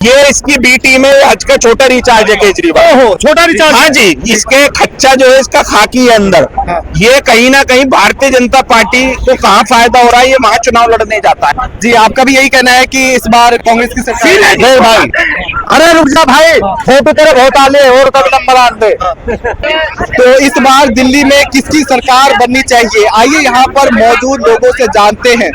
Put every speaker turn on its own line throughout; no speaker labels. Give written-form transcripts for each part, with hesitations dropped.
ये इसकी B team है, आज का छोटा रिचार्ज है केजरीवाल।
ओहो, छोटा रिचार्ज।
हाँ जी, इसके खच्चा जो है इसका खाकी है अंदर। ये कहीं ना कहीं भारतीय जनता पार्टी को कहाँ फायदा हो रहा है, ये वहां चुनाव लड़ने जाता है।
जी, आपका भी यही कहना है कि इस बार कांग्रेस की सरकार।
नहीं भाई,
अरे रुक जा भाई, फोटो तेरे बहुत आले और कब नंबर आन दे। तो इस बार दिल्ली में किसकी सरकार बननी चाहिए, आइए यहाँ पर मौजूद लोगों से जानते हैं।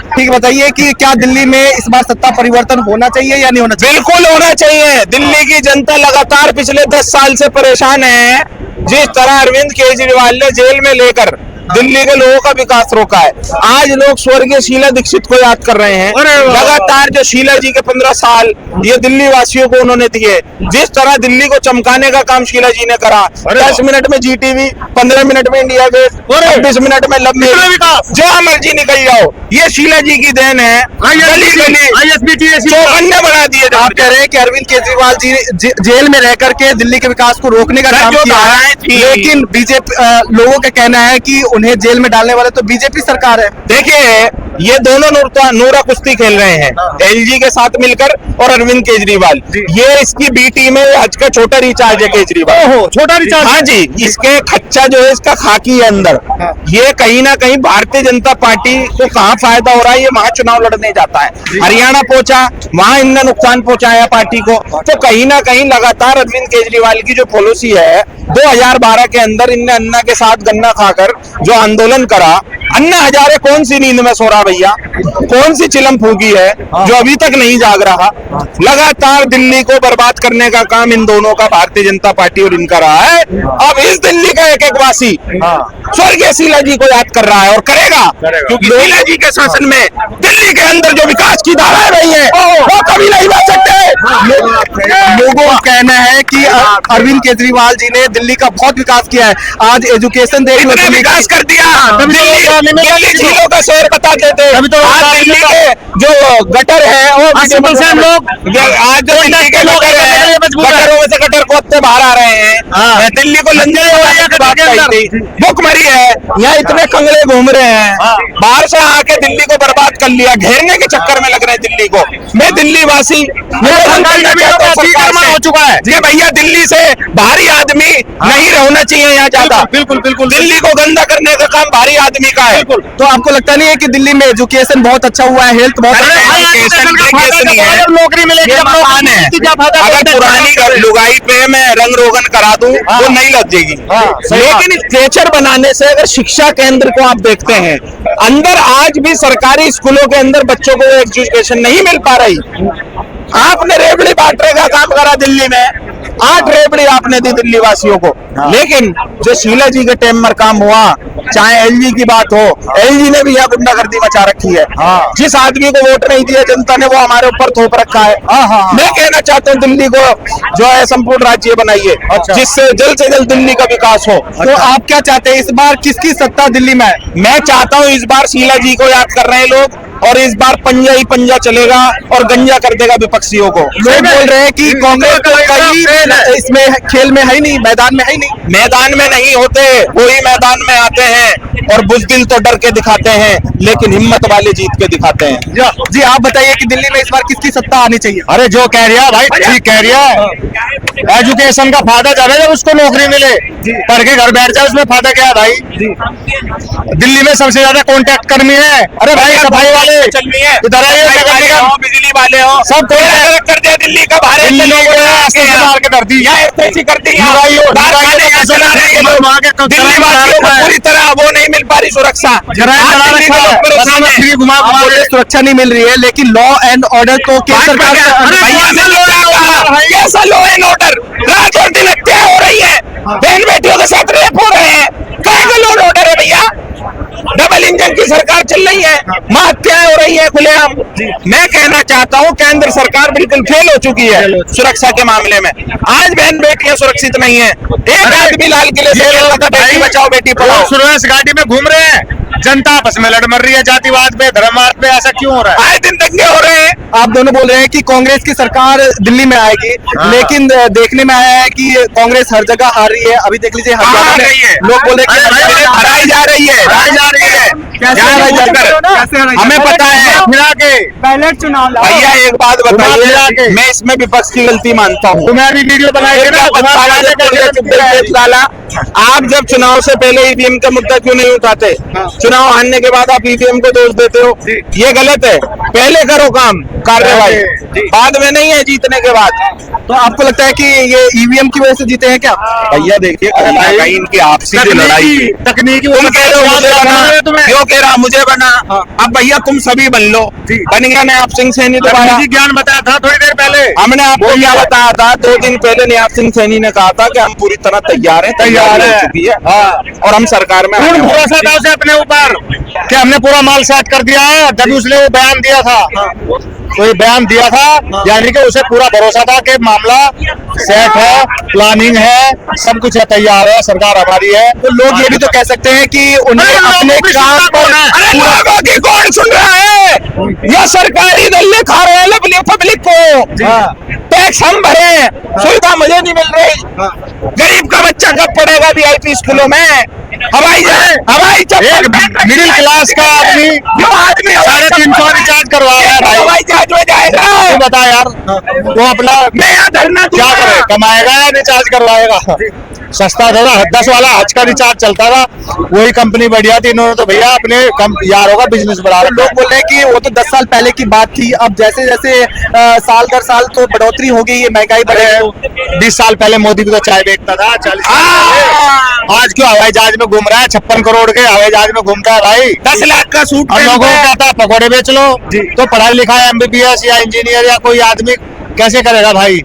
ठीक, बताइए कि क्या दिल्ली में इस बार सत्ता परिवर्तन होना चाहिए या नहीं होना चाहिए?
बिल्कुल होना चाहिए। दिल्ली की जनता लगातार पिछले 10 साल से परेशान है। जिस तरह अरविंद केजरीवाल ने जेल में लेकर दिल्ली के लोगों का विकास रोका है, आज लोग स्वर्गीय शीला दीक्षित को याद कर रहे हैं। लगातार जो शीला जी के 15 साल ये दिल्ली वासियों को उन्होंने दिए, जिस तरह दिल्ली को चमकाने का काम शीला जी ने करा। 10 मिनट में जीटीवी, 15 मिनट में इंडिया गेट, 20 मिनट में लंबी, जो मर्जी निकल जाओ, ये शीला जी की देन है। चौकन्ने बना दिए।
आप कह रहे हैं कि अरविंद केजरीवाल जी ने जेल में रह करके दिल्ली के विकास को रोकने का काम किया है, लेकिन बीजेपी लोगों का कहना है कि उन्हें जेल में डालने वाले तो बीजेपी सरकार है।
देखिए, ये दोनों नूरा कुश्ती खेल रहे हैं, एलजी के साथ मिलकर और अरविंद केजरीवाल। ये इसकी बी टीम है, आज का छोटा रिचार्ज है केजरीवाल।
ओहो, छोटा रिचार्ज।
हाँ जी, इसके खच्चा जो है इसका खाकी है अंदर। ये कहीं ना कहीं भारतीय जनता पार्टी को कहाँ फायदा हो रहा है, ये वहां चुनाव लड़ने जाता है। हरियाणा पहुंचा, वहां इनने नुकसान पहुंचाया पार्टी को। तो कहीं ना कहीं लगातार अरविंद केजरीवाल की जो पॉलिसी है, 2012 के अंदर इनने अन्ना के साथ गन्ना खाकर जो आंदोलन करा, अन्ना हजारे कौन सी नींद में सो रहा भैया, कौन सी चिलम फूकी है जो अभी तक नहीं जाग रहा। लगातार दिल्ली को बर्बाद करने का काम इन दोनों का, भारतीय जनता पार्टी और इनका रहा है। अब इस दिल्ली का एक एक वासी स्वर्गीय शीला जी को याद कर रहा है और करेगा, क्योंकि शीला जी के शासन में दिल्ली के अंदर जो विकास की धाराएं रही है वो कभी नहीं बच सकते।
लोगों का कहना है कि अरविंद केजरीवाल जी ने दिल्ली का बहुत विकास किया है। आज एजुकेशन देख लो,
विकास कर दिया। दिल्ली झीलों का शहर बताते थे, आज दिल्ली के जो गटर है और आज जो दिल्ली के गटर है, गटरों में से गटर खोदते बाहर आ रहे हैं। दिल्ली को भूख मरी है, यहाँ इतने कंगड़े घूम रहे हैं, बाहर से आके दिल्ली को बर्बाद कर लिया, घेरने के चक्कर में लग रहे हैं दिल्ली को। मैं दिल्ली वासी हो चुका है कि भैया दिल्ली से भारी आदमी नहीं रहना चाहिए यहाँ ज्यादा। बिल्कुल बिल्कुल, दिल्ली को गंदा करने का काम भारी आदमी का है।
तो आपको लगता नहीं है कि दिल्ली में एजुकेशन बहुत अच्छा हुआ है, हेल्थ बहुत अच्छा है,
नौकरी मिलेगी? अगर पुरानी लुगाई पे मैं रंग रोगन करा दूं वो नहीं लग जाएगी, लेकिन स्ट्रेचर बनाने से अगर शिक्षा केंद्र को आप देखते हैं, अंदर आज भी सरकारी स्कूलों के अंदर बच्चों को एजुकेशन नहीं मिल पा रही। आपने रेबड़ी बांटने का काम करा दिल्ली में, 8 रेबड़ी आपने दी दिल्ली वासियों को, लेकिन जो शीला जी के टाइम में काम हुआ, चाहे एलजी की बात हो, एलजी ने भी यहाँ गुंडागर्दी मचा रखी है। जिस आदमी को वोट नहीं दिया जनता ने, वो हमारे ऊपर थोप रखा है। मैं कहना चाहता हूँ दिल्ली को जो है संपूर्ण राज्य बनाइए, जिससे जल्द से जल्द दिल्ली का विकास हो।
तो आप क्या चाहते हैं, इस बार किसकी सत्ता दिल्ली में?
मैं चाहता हूँ इस बार शीला जी को याद कर रहे हैं लोग, और इस बार पंजा ही पंजा चलेगा और गंजा कर देगा विपक्षियों को।
लोग बोल रहे हैं कि कांग्रेस कहीं इसमें खेल में है ही नहीं, मैदान में है ही नहीं।
मैदान में नहीं होते, वही मैदान में आते हैं और बुज़दिल तो डर के दिखाते हैं, लेकिन हिम्मत वाले जीत के दिखाते हैं।
जी, आप बताइए कि दिल्ली में इस बार किसकी सत्ता आनी चाहिए?
अरे जो कह रहा भाई ठीक कह रहा है। एजुकेशन का फायदा जब है जब उसको नौकरी मिले, पढ़ के घर बैठ जाए, उसमें फायदा क्या है भाई? दिल्ली में सबसे ज्यादा कॉन्ट्रैक्ट कर्मी है। अरे भाई सफाई वाले चलनी है, इधर बिजली वाले हो, सब कर दिया दिल्ली का भारे के कर दी, कर दी। दिल्ली वासियों को पूरी तरह वो नहीं मिल पा रही सुरक्षा,
सुरक्षा नहीं मिल रही है, लेकिन लॉ एंड ऑर्डर तो केंद्र सरकार
कैसा लॉ एंड ऑर्डर? रात और दिन हत्या हो रही है, बहन बेटियों के साथ रेप हो रहे हैं, कहाँ का लॉ एंड ऑर्डर है भैया? डबल इंजन की सरकार चल रही है, मां हत्याएं हो रही है खुलेआम। मैं कहना चाहता हूं केंद्र सरकार बिल्कुल फेल हो चुकी है सुरक्षा के मामले में। आज बहन बेटियां सुरक्षित नहीं है। एक आदमी लाल किले से बेटी बचाओ बेटी पढ़ाओ
सुरेश गाड़ी में घूम रहे हैं, जनता आपस में लड़ मर रही है, जातिवाद पे धर्मवाद पे। ऐसा क्यों हो रहा है?
आए दिन दंगे हो रहे हैं।
आप दोनों बोल रहे हैं कि कांग्रेस की सरकार दिल्ली में आएगी, लेकिन देखने में आया है कि कांग्रेस हर जगह हार रही है। अभी देख लीजिए हरियाणा में लोग बोल रहे हैं कि
हराई जा रही है।
कैसे
यहाँ
हराई
पूछ
जाएगी?
कर,
कैसे हराई
हमें
जाएगी?
पता है।
फिरा के
बैलेट चुनाव लाओ।
भैया एक बात
फिरा
बताइए,
के।
मैं इसमें विपक्ष की गलती मानता हूँ।
तुम्हें अभी वीडियो बनाई थी ना,
डाला। आप जब चुनाव से पहले ईवीएम का मुद्दा क्यों नहीं उठाते? चुनाव हारने के बाद आप ईवीएम को दोष देते हो, ये गलत है। पहले करो काम, कार्रवाई, बाद में नहीं है जीतने के बाद।
तो आपको लगता है कि ये ईवीएम की वजह से जीते हैं क्या?
भैया देखिए, कहीं ना कहीं इनकी आपसी जो लड़ाई थी।
तकनीकी
तुम कह रहे हो मुझे बना,
तुम्हें
क्यों कह रहा मुझे बना? अब भैया तुम सभी बन लो, बन गया नयाब सिंह सैनी दोबारा।
तकनीकी ज्ञान बताया था थोड़ी देर पहले।
हमने आपको क्या बताया था? 2 दिन पहले नयाब सिंह सैनी ने कहा था कि हम पूरी तरह तैयार हैं, तैयार हो चुकी है और हम सरकार में
पूर्ण
आने वाले
भरोसा था उसे अपने ऊपर कि हमने पूरा माल सेट कर दिया है। जब उसने वो बयान दिया था, तो ये बयान दिया था, यानी कि उसे पूरा भरोसा था कि मामला सेट है, प्लानिंग है, सब कुछ है, तैयार है, सरकार हमारी है।
तो लोग ये भी तो कह सकते हैं कि उन्हें अपने काम पर
अरे लोगों की कौन सुन रहा है? ये सरकारी दल्ले खा रहे हैं पब्लिक को। टैक्स हम भरे, सुविधा मुझे नहीं मिल रही। गरीब का बच्चा कब पढ़ेगा वीआईपी स्कूलों में? हवाई
एक मिडिल क्लास का आदमी
जो आदमी
350 रिचार्ज करवा रहा है भाई।
हवाई जहाज में जाएगा।
तू बता यार, वो अपना
मैं यहाँ धरना
क्या
दूंगा।
करे, कमाएगा या रिचार्ज करवाएगा? सस्ता था ना, 10 वाला हज का रिचार्ज चलता था, वही कंपनी बढ़िया थी। इन्होंने तो भैया अपने यारों का बिजनेस बढ़ा
लोग बोल रहे हैं कि वो तो 10 साल पहले की बात थी, अब जैसे जैसे साल दर साल तो बढ़ोतरी हो गई है, महंगाई बढ़ रही है।
20 साल पहले मोदी भी तो चाय बेचता था, 40 साल पहले। आज क्यों हवाई जहाज में घूम रहा है? 56 करोड़ के हवाई जहाज में घूमता है भाई।
10 लाख का सूट
और लोगों को
पहनता है।
कहता है पकौड़े बेच लो। तो पढ़ाई लिखाई एमबीबीएस या इंजीनियर या कोई आदमी कैसे करेगा भाई?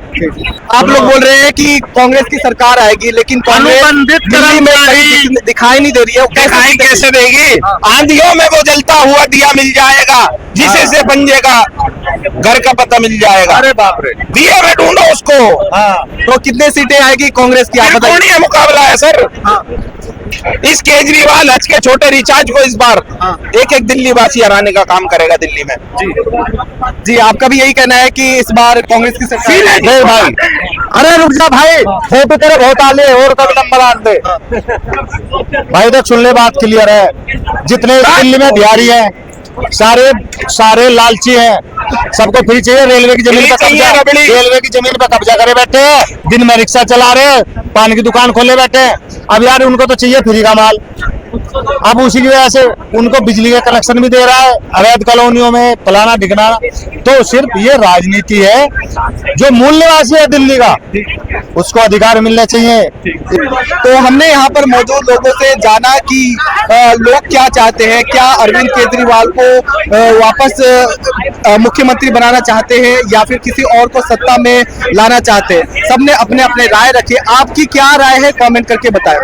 आप लोग बोल रहे हैं कि कांग्रेस की सरकार आएगी, लेकिन कांग्रेस
अनुबंधित
दिल्ली में
कर्मचारी
कहीं दिखाई नहीं दे रही है। वो
दिखाई कैसे देगी? आंधियों में वो जलता हुआ दिया मिल जाएगा, जिसे से पंजे का घर का पता मिल जाएगा।
अरे बाप रे।
दिए में ढूंढो उसको।
तो कितने सीटें आएगी कांग्रेस की, आप बताइए।
त्रिकोणीय मुकाबला है सर। इस केजरीवाल हज के छोटे रिचार्ज को इस बार एक दिल्ली वासी हराने का काम करेगा दिल्ली में।
जी, आपका भी यही कहना है कि इस बार कांग्रेस की सरकार
नहीं भाई, अरे रुक जा भाई, फोटो तेरे बहुत आले और कभी नंबर आन दे भाई। तो सुन ले, बात क्लियर है। जितने दिल्ली में बिहारी हैं, सारे लालची हैं, सबको फ्री चाहिए। रेलवे की जमीन पर कब्जा, रेलवे की जमीन पर कब्जा करे बैठे हैं, दिन में रिक्शा चला रहे हैं, पान की दुकान खोले बैठे हैं। अब यार उनको तो चाहिए फ्री का माल। अब उसी की वजह से उनको बिजली का कनेक्शन भी दे रहा है, अवैध कॉलोनियों में फलाना ढिकना। तो सिर्फ ये राजनीति है। जो मूल निवासी है दिल्ली का, उसको अधिकार मिलने चाहिए।
तो हमने यहाँ पर मौजूद लोगों से जाना कि लोग क्या चाहते हैं, क्या अरविंद केजरीवाल को वापस मुख्यमंत्री बनाना चाहते हैं या फिर किसी और को सत्ता में लाना चाहते हैं। सबने अपने अपने राय रखी। आपकी क्या राय है, कमेंट करके बताएं।